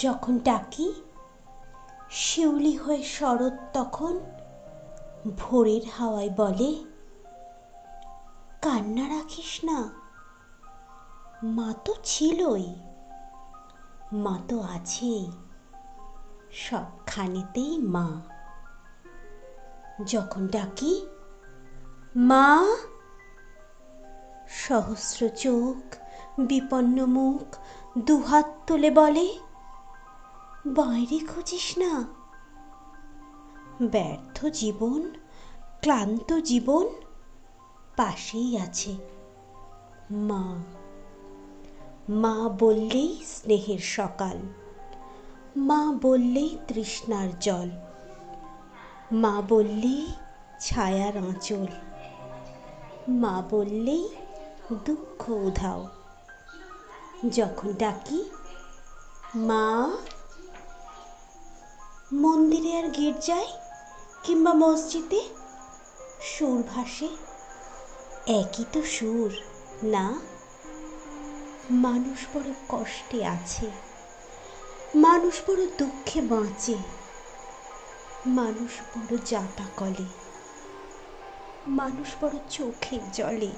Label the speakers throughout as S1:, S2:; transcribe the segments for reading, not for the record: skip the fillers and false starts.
S1: যখন ডাকি শিউলি হয়ে শরৎ তখন ভোরের হাওয়ায় বলে, কান্না রাখিস না, মা তো ছিলই, মা তো আছেই, সবখানেতেই মা। যখন ডাকি মা, সহস্র চোখ বিপন্ন মুখ দুহাত তুলে বলে, বাইরে খুঁজিস না, ব্যর্থ জীবন ক্লান্ত জীবন পাশেই আছে মা। মা বললেই স্নেহের সকাল, মা বললেই তৃষ্ণার জল, মা বললেই ছায়ার আঁচল, মা বললেই দুঃখ উধাও। যখন ডাকি মা, মন্দিরে আর গির্জায় কিংবা মসজিদে সুর ভাসে, একই তো সুর না? মানুষ বড় কষ্টে আছে, মানুষ বড় দুঃখে বাঁচে, মানুষ বড় যাতা কলে, মানুষ বড় চোখের জলে,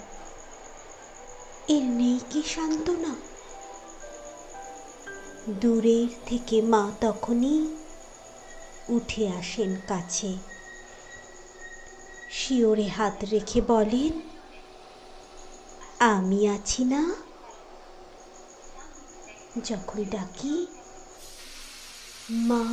S1: এর নেই কি সান্ত্বনা? দূরের থেকে মা তখনই উঠে আসেন কাছে, শিওরে হাত রেখে বলেন, আমি আছি না? যখন ডাকি মা।